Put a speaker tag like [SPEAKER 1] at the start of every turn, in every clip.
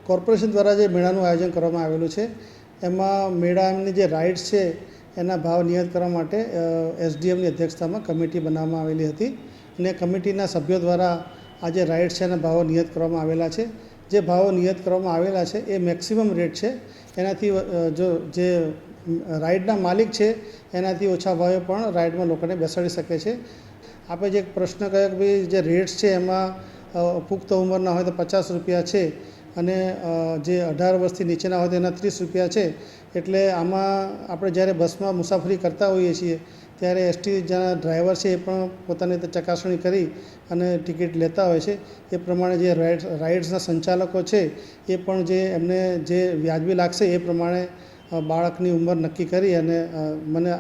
[SPEAKER 1] Corporation દ્વારા જે મેળાનું આયોજન કરવામાં આવેલું છે એમાં મેળાની જે રાઇડ્સ છે એના ભાવ નિયત કરવા માટે એસડીએમની અધ્યક્ષતામાં કમિટી બનાવવામાં આવેલી હતી અને કમિટીના સભ્યો દ્વારા આ જે રાઇડ્સ છે એના ભાવો નિયત કરવામાં આવેલા છે. જે ભાવો નિયત કરવામાં આવેલા છે એ મેક્સિમમ રેટ છે. એનાથી જો જે રાઇડના માલિક છે એનાથી ઓછા ભાવે પણ રાઇડમાં લોકોને બેસાડી શકે છે. આપણે જે પ્રશ્ન કર્યો કે ભાઈ જે રેટ્સ છે એમાં પુખ્ત ઉંમરના હોય તો 50 રૂપિયા છે અને જે 18 વર્ષથી નીચેના હોય તો એના 30 રૂપિયા છે. એટલે આમાં આપણે જ્યારે બસમાં મુસાફરી કરતા હોઈએ છીએ ત્યારે એસટી જેના ડ્રાઈવર છે એ પણ પોતાની રીતે ચકાસણી કરી અને ટિકિટ લેતા હોય છે. એ પ્રમાણે જે રાઇડ્સના સંચાલકો છે એ પણ જે એમને જે વ્યાજબી લાગશે એ પ્રમાણે બાળકની ઉંમર નક્કી કરી અને મને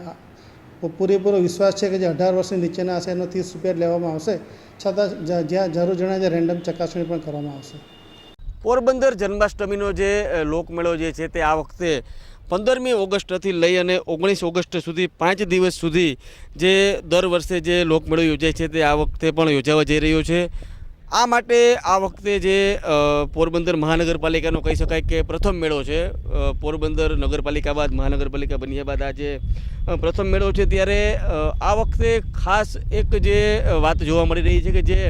[SPEAKER 1] પૂરેપૂરો વિશ્વાસ છે કે જે 18 વર્ષની નીચેના હશે એનો 30 રૂપિયા લેવામાં આવશે. છતાં જ્યાં જરૂર જણાય રેન્ડમ ચકાસણી પણ કરવામાં આવશે.
[SPEAKER 2] પોરબંદર જન્માષ્ટમીનો જે લોકમેળો જે છે તે આ વખતે 15મી ઓગસ્ટથી લઈ અને 19 ઓગસ્ટ સુધી 5 દિવસ સુધી જે દર વર્ષે જે લોકમેળો યોજાય છે તે આ વખતે પણ યોજાવા જઈ રહ્યો છે. આ માટે આ વખતે જે પોરબંદર મહાનગરપાલિકાનો કહી શકાય કે પ્રથમ મેળો છે. પોરબંદર નગરપાલિકા બાદ મહાનગરપાલિકા બન્યા બાદ આ જે પ્રથમ મેળો છે ત્યારે આ વખતે ખાસ એક જે વાત જોવા મળી રહી છે કે જે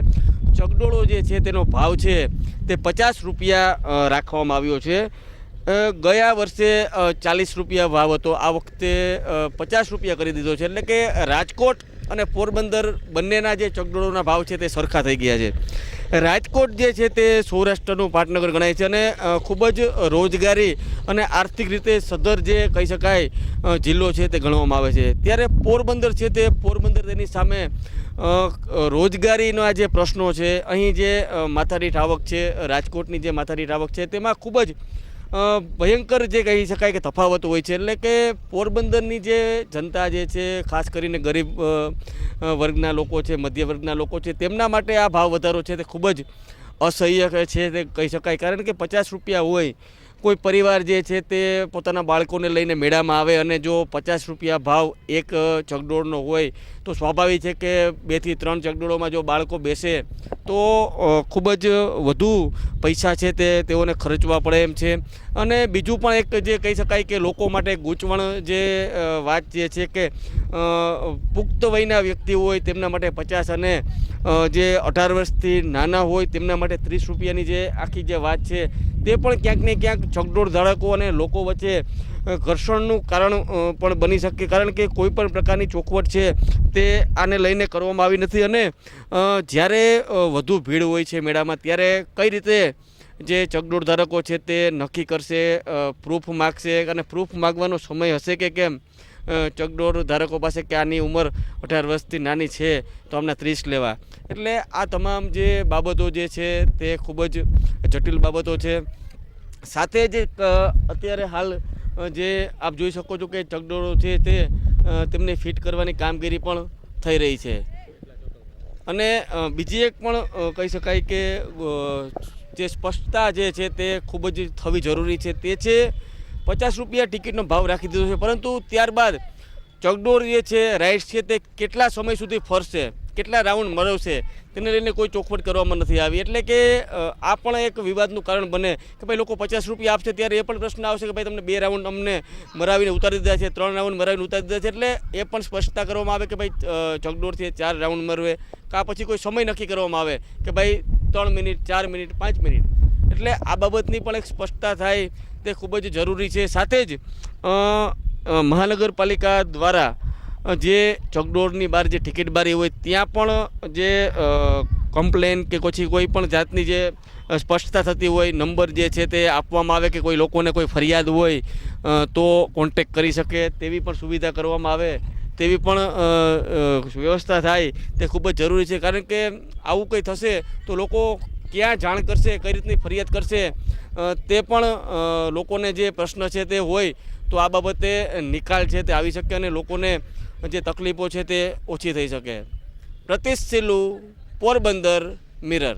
[SPEAKER 2] ચકડોળો જે છે તેનો ભાવ છે તે 50 રૂપિયા રાખવામાં આવ્યો છે. ગયા વર્ષે 40 રૂપિયા ભાવ હતો, આ વખતે 50 રૂપિયા કરી દીધો છે. એટલે કે રાજકોટ અને પોરબંદર બંનેના જે ચકડોળોના ભાવ છે તે સરખા થઈ ગયા છે. રાજકોટ જે છે તે સૌરાષ્ટ્રનું પાટનગર ગણાય છે અને ખૂબ જ રોજગારી અને આર્થિક રીતે સદ્ધર જે કહી શકાય જિલ્લો છે તે ગણવામાં આવે છે. ત્યારે પોરબંદર છે તે પોરબંદર તેની સામે રોજગારીના જે પ્રશ્નો છે, અહીં જે માથાદીઠ આવક છે, રાજકોટની જે માથાદીઠ આવક છે તેમાં ખૂબ જ ભયંકર જે કહી શકાય કે તફાવત હોય છે. એટલે કે પોરબંદરની જે જનતા જે છે, ખાસ કરીને ગરીબ વર્ગના લોકો છે, મધ્ય વર્ગના લોકો છે, તેમના માટે આ ભાવ વધારો છે તે ખૂબ જ અસહ્ય છે તે કહી શકાય. કારણ કે 50 રૂપિયા હોય, કોઈ પરિવાર જે છે તે પોતાના બાળકોને લઈને મેળામાં આવે અને જો 50 રૂપિયા ભાવ એક ચકડોળનો હોય તો સ્વાભાવિક છે કે 2 થી 3 ચકડોળોમાં જો બાળકો બેસે તો ખૂબ જ વધુ પૈસા છે તે તેઓને ખર્ચવા પડે એમ છે. અને બીજું પણ એક જે કહી શકાય કે લોકો માટે ગૂંચવણ જે વાત જે છે કે પુખ્ત વયના વ્યક્તિ હોય તેમના માટે 50 અને જે 18 વર્ષથી નાના હોય તેમના માટે 30 રૂપિયાની જે આખી જે વાત છે તે પણ ક્યાંક ને ક્યાંક ચકડોળ ધારકો અને લોકો વચ્ચે ઘર્ષણનું કારણ પણ બની શકે. કારણ કે કોઈ પણ પ્રકારની ચોખવટ છે તે આને લઈને કરવામાં આવી નથી. અને જ્યારે વધુ ભીડ હોય છે મેળામાં ત્યારે કઈ રીતે જે ચકડોળ ધારકો છે તે નક્કી કરશે, પ્રૂફ માગશે અને પ્રૂફ માગવાનો સમય હશે કે કેમ ચકડોળ ધારકો પાસે કે આની ઉંમર 18 વર્ષથી નાની છે તો અમને 30 લેવા. એટલે આ તમામ જે બાબતો જે છે તે ખૂબ જ જટિલ બાબતો છે. સાથે જ અત્યારે હાલ જે આપ જોઈ શકો છો કે ચકડોળો છે તે તેમને ફિટ કરવાની કામગીરી પણ થઈ રહી છે. અને બીજી એક પણ કહી શકાય કે જે સ્પષ્ટતા જે છે તે ખૂબ જ થવી જરૂરી છે. તે છે 50 રૂપિયા ટિકિટનો ભાવ રાખી દીધો છે, પરંતુ ત્યારબાદ ચકડોળ જે છે, રાઇડ્સ છે તે કેટલા સમય સુધી ફરશે, કેટલા રાઉન્ડ મરવશે તેને લઈને કોઈ ચોખવટ કરવામાં નથી આવી. એટલે કે આ પણ એક વિવાદનું કારણ બને કે ભાઈ લોકો 50 રૂપિયા આપશે ત્યારે એ પણ પ્રશ્ન આવશે કે ભાઈ તમને 2 રાઉન્ડ અમને મરાવીને ઉતારી દીધા છે, 3 રાઉન્ડ મરાવીને ઉતારી દીધા છે. એટલે એ પણ સ્પષ્ટતા કરવામાં આવે કે ભાઈ ચકડોળથી 4 રાઉન્ડ મરવે કાં પછી કોઈ સમય નક્કી કરવામાં આવે કે ભાઈ 3 મિનિટ, 4 મિનિટ, 5 મિનિટ. એટલે આ બાબતની પણ એક સ્પષ્ટતા થાય તે ખૂબ જ જરૂરી છે. સાથે જ મહાનગરપાલિકા દ્વારા જે ચકડોળની બહાર જે ટિકિટ બારી હોય ત્યાં પણ જે કમ્પ્લેન કે પછી કોઈ પણ જાતની જે સ્પષ્ટતા થતી હોય, નંબર જે છે તે આપવામાં આવે કે કોઈ લોકોને કોઈ ફરિયાદ હોય તો કોન્ટેક્ટ કરી શકે તેવી પણ સુવિધા કરવામાં આવે, તેવી પણ વ્યવસ્થા થાય તે ખૂબ જ જરૂરી છે. કારણ કે આવું કંઈ થશે તો લોકો ક્યાં જાણ કરશે, કઈ રીતની ફરિયાદ કરશે તે પણ લોકોને જે પ્રશ્ન છે તે હોય તો આ બાબતે નિકાલ છે તે આવી શકે અને લોકોને જે તકલીફો છે તે ઓછી થઈ શકે. પ્રતિશ સિલ્લુ, પોરબંદર મિરર.